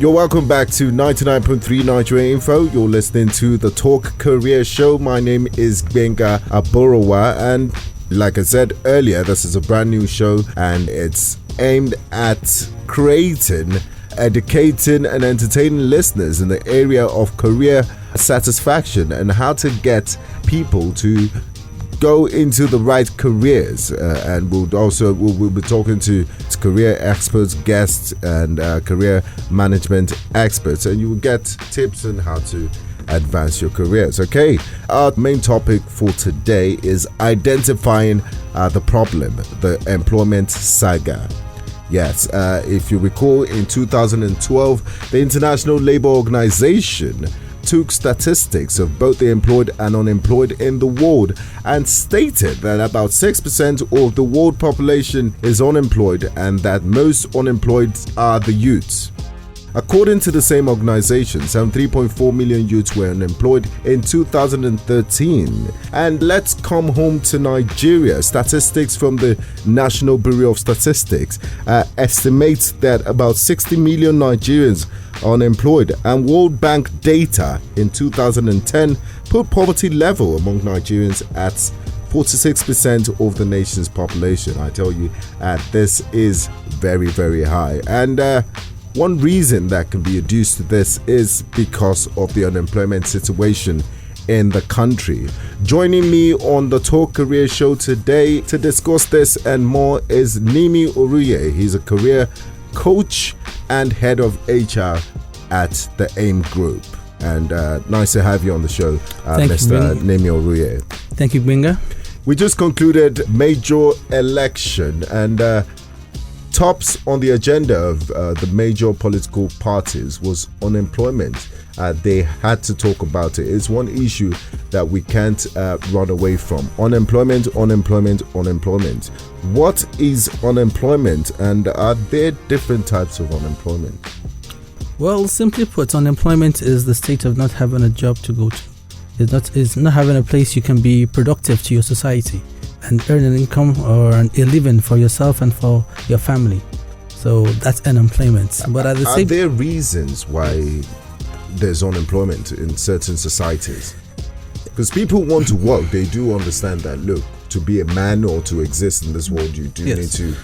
You're welcome back to 99.3 Nigeria Info. You're listening to the TalkCareer Show. My name is Benga Aborowa, and like I said earlier, this is a brand new show and it's aimed at creating, educating and entertaining listeners in the area of career satisfaction and how to get people to go into the right careers, and we'll be talking to career experts, guests and career management experts, and you will get tips on how to advance your careers. Okay, our main topic for today is identifying the problem, the employment saga. Yes, if you recall, in 2012 the International Labour Organization took statistics of both the employed and unemployed in the world and stated that about 6% of the world population is unemployed and that most unemployed are the youths. According to the same organization, 73.4 million youths were unemployed in 2013. And let's come home to Nigeria. Statistics from the National Bureau of Statistics estimates that about 60 million Nigerians are unemployed, and World Bank data in 2010 put poverty level among Nigerians at 46% of the nation's population. I tell you, this is very, very high. And one reason that can be adduced to this is because of the unemployment situation in the country. Joining me on the Talk Career Show today to discuss this and more is Nimi Oruye. He's a career coach and head of HR at the AIM Group. And nice to have you on the show, Mr. Nimi Oruye. Thank you, Binga. We just concluded major election, and tops on the agenda of the major political parties was unemployment. They had to talk about it. It's one issue that we can't run away from. Unemployment. What is unemployment, and are there different types of unemployment? Well, simply put, unemployment is the state of not having a job to go to. It's not having a place you can be productive to your society and earn an income or a living for yourself and for your family. So that's unemployment. But at the are there reasons why there's unemployment in certain societies? Because people want to work. They do understand that, look, to be a man or to exist in this world, you do need to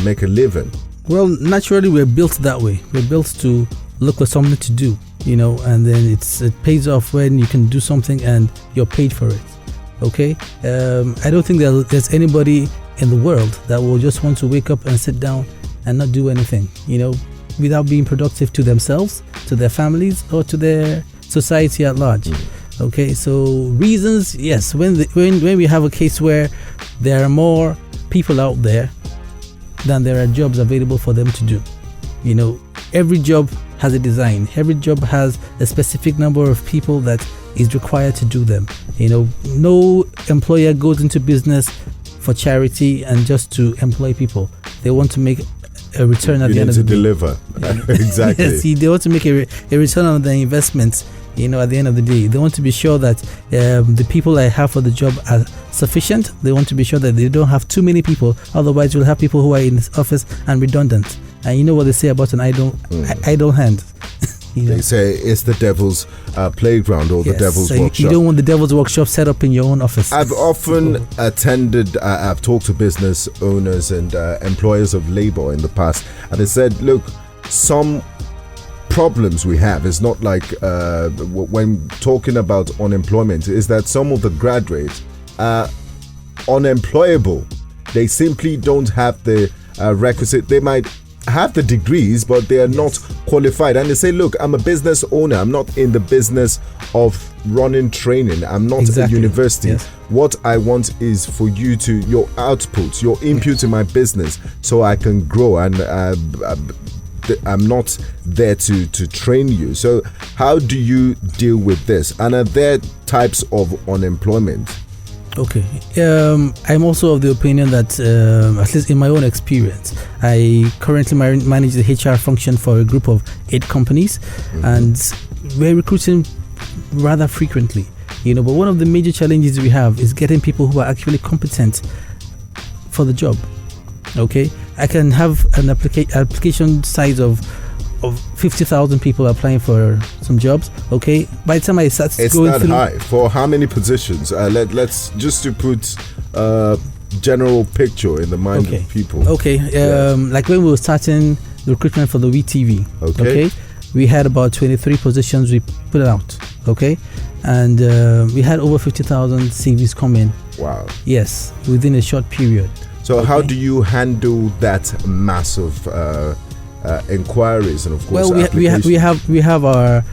make a living. Well, naturally, we're built that way. We're built to look for something to do, and then it pays off when you can do something and you're paid for it. Okay, I don't think that there's anybody in the world that will just want to wake up and sit down and not do anything, without being productive to themselves, to their families, or to their society at large. Okay, so reasons, yes, when we have a case where there are more people out there than there are jobs available for them to do. Every job has a design. Every job has a specific number of people that is required to do them. No employer goes into business for charity and just to employ people. They want to make a return at the end of the day. Deliver. Exactly. Yes, they want to make a return on their investments. At the end of the day, they want to be sure that the people I have for the job are sufficient. They want to be sure that they don't have too many people. Otherwise, you'll have people who are in this office and redundant. And you know what they say about an idle hand. They say it's the devil's playground or the devil's workshop. You don't want the devil's workshop set up in your own office. I've often I've talked to business owners and employers of labor in the past, and they said, look, some problems we have is not like when talking about unemployment, is that some of the graduates are unemployable. They simply don't have the requisite. They might have the degrees, but they are not qualified, and they say, look, I'm a business owner, I'm not in the business of running training, I'm not a university. What I want is for you to, your output, your input in my business, so I can grow, and I'm not there to train you. So how do you deal with this, and are there types of unemployment? Okay, I'm also of the opinion that, at least in my own experience, I currently manage the HR function for a group of 8 companies, and we're recruiting rather frequently, but one of the major challenges we have is getting people who are actually competent for the job. Okay, I can have an application size of of 50,000 people applying for some jobs. Okay, by the time I start it's going that through, high for how many positions? Let's just to put general picture in the mind of people. Okay, like when we were starting the recruitment for the WeTV. Okay, we had about 23 positions we put out. Okay, and we had over 50,000 CVs come in. Wow. Yes, within a short period. So how do you handle that mass of inquiries and of course we have our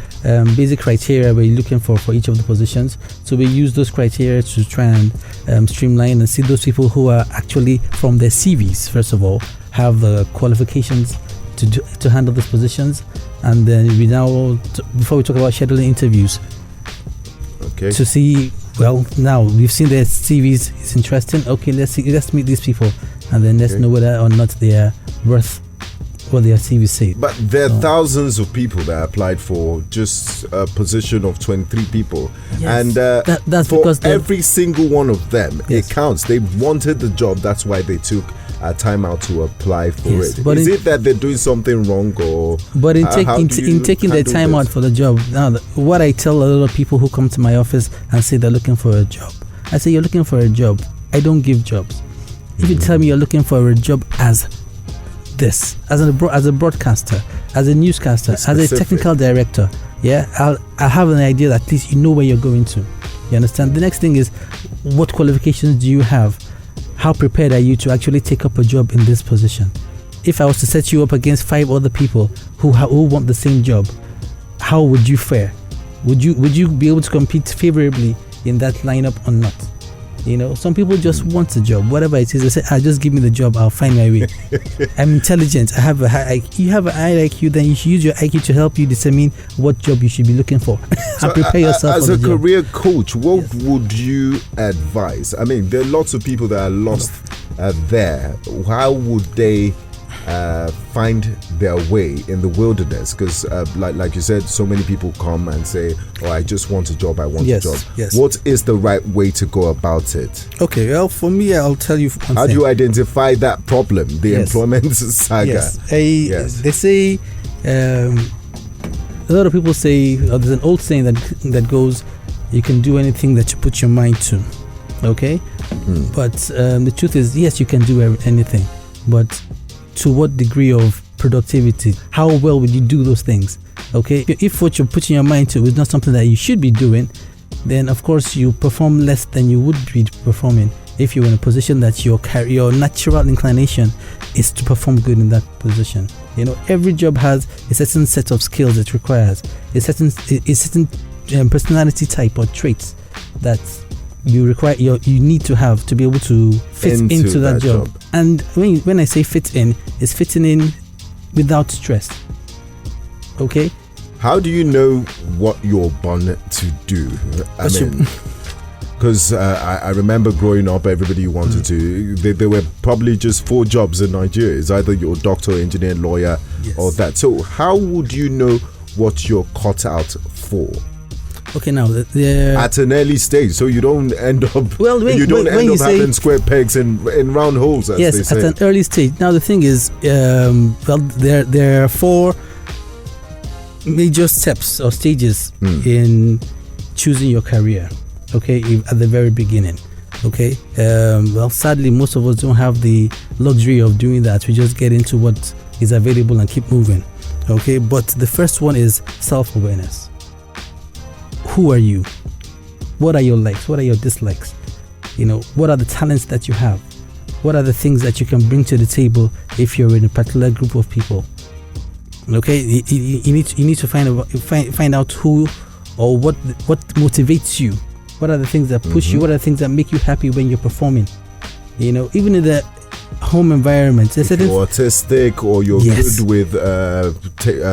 basic criteria we're looking for each of the positions. So we use those criteria to try and streamline and see those people who are actually from their CVs, first of all, have the qualifications to handle those positions. And then we now, before we talk about scheduling interviews, to see, well, now we've seen their CVs, it's interesting. Okay, let's meet these people, and then let's know whether or not they are worth what their CV say. But there are thousands of people that applied for just a position of 23 people. Yes. And that's for because every single one of them, it counts. They wanted the job, that's why they took time out to apply for it. But is it that they're doing something wrong, or? But in taking their time out for the job, now what I tell a lot of people who come to my office and say they're looking for a job, I say, you're looking for a job. I don't give jobs. If you tell me you're looking for a job as this, as a broadcaster, as a newscaster, as a technical director, I'll have an idea that at least you know where you're going to. You understand? The next thing is, what qualifications do you have? How prepared are you to actually take up a job in this position? If I was to set you up against 5 other people who want the same job, how would you fare? Would you be able to compete favorably in that lineup or not? You know, some people just want a job, whatever it is. They say, just give me the job, I'll find my way. I'm intelligent, I have a high IQ. You have an high IQ, then you should use your IQ to help you determine what job you should be looking for. And prepare yourself as for a the job. career coach, what would you advise? I mean, there are lots of people that are lost there. How would they find their way in the wilderness? Because like you said, so many people come and say, I just want a job, I want a job. What is the right way to go about it? Okay, well, for me, I'll tell you one how thing. do you identify that problem, the employment saga? They say, a lot of people say, there's an old saying that goes, you can do anything that you put your mind to. Okay? But the truth is, yes, you can do anything, but to what degree of productivity? How well would you do those things? Okay, if what you're putting your mind to is not something that you should be doing, then of course you perform less than you would be performing if you're in a position that your natural inclination is to perform good in that position. You know, every job has a certain set of skills it requires, a certain personality type or traits that you require, you need to have to be able to fit into that job. And when I say fit in, it's fitting in without stress. Okay? How do you know what you're born to do? I mean, because I remember growing up, everybody wanted to. There were probably just 4 jobs in Nigeria. It's either you're a doctor, engineer, lawyer, or that. So how would you know what you're cut out for? Okay, now at an early stage, so you don't end up having square pegs in round holes. As they say. At an early stage. Now the thing is, there are 4 major steps or stages in choosing your career. Okay, at the very beginning. Okay, sadly, most of us don't have the luxury of doing that. We just get into what is available and keep moving. Okay, but the first one is self-awareness. Who are you? What are your likes? What are your dislikes? You know, what are the talents that you have? What are the things that you can bring to the table if you're in a particular group of people? Okay, you need to find out who or what motivates you. What are the things that push you? What are the things that make you happy when you're performing? You know, even in the home environment, if you're autistic or you're good with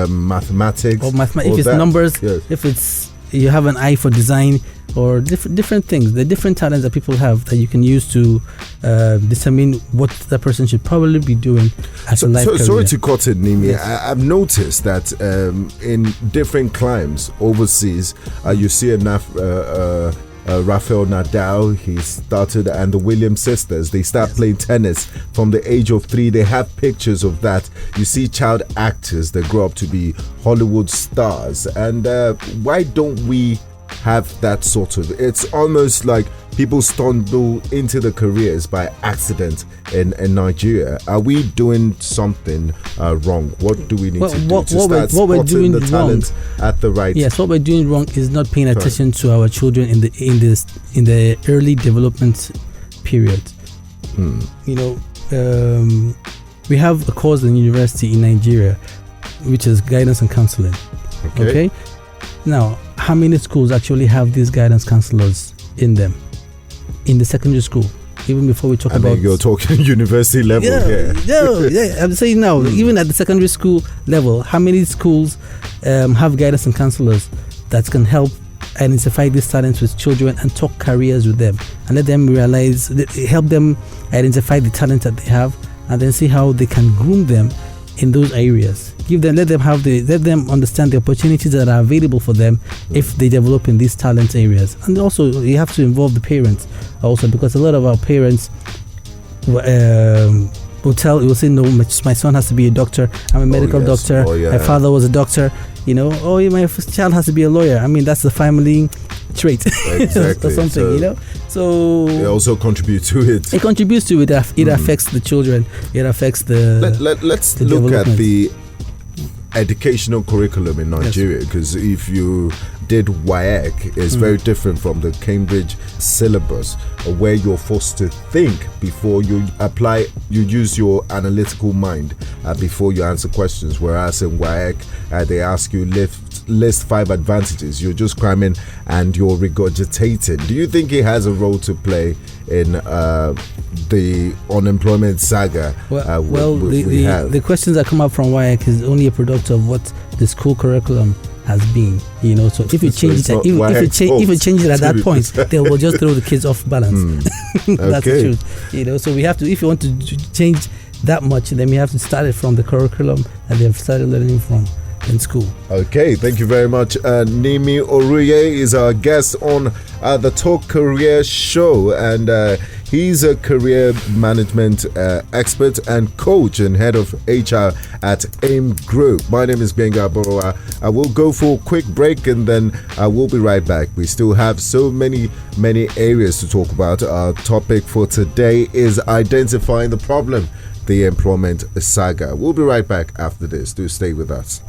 mathematics, if it's numbers, if it's you have an eye for design or different things, the different talents that people have that you can use to determine what that person should probably be doing as a life career. Sorry to cut it, Nimi. I've noticed that in different climes overseas, you see a Rafael Nadal, he started, and the Williams sisters, they start playing tennis from the age of 3. They have pictures of that. You see child actors that grow up to be Hollywood stars. And why don't we have that sort of, it's almost like people stumble into the careers by accident in Nigeria. Are we doing something wrong? What do we need to do to start spotting the talent at the right? Yes, what we're doing wrong is not paying attention to our children in the early development period. You know, we have a course in university in Nigeria, which is guidance and counseling. Okay? Now, how many schools actually have these guidance counselors in them? In the secondary school, even before we talk about... you're talking university level here. Yeah, I'm saying now, even at the secondary school level, how many schools have guidance and counselors that can help identify these talents with children and talk careers with them and let them realize, help them identify the talent that they have and then see how they can groom them in those areas. Let them understand the opportunities that are available for them if they develop in these talent areas. And also, you have to involve the parents also, because a lot of our parents will say, no, my son has to be a doctor. I'm a medical doctor. My father was a doctor. You know, my child has to be a lawyer. I mean, that's the family trait. Exactly. Or something, you know. So they also contribute to it. It contributes to it. It affects the children. It affects the. Let's look at the educational curriculum in Nigeria, because if you did WAEC, it's very different from the Cambridge syllabus, where you're forced to think before you apply. You use your analytical mind before you answer questions, whereas in WAEC they ask you list 5 advantages. You're just cramming and you're regurgitating. Do you think it has a role to play in the unemployment saga? The questions that come up from WAEC is only a product of what the school curriculum has been, you know. So if you change it, if you change it at that point, they will just throw the kids off balance. That's the truth, you know. So we have to, if you want to change that much, then we have to start it from the curriculum that they've started learning from in school. Okay, thank you very much. Nimi Oruye is our guest on the TalkCareer Show, and he's a career management expert and coach and head of HR at AIM Group. My name is Benga Borowa. I will go for a quick break and then I will be right back. We still have so many areas to talk about. Our topic for today is identifying the problem, the employment saga. We'll be right back after this. Do stay with us.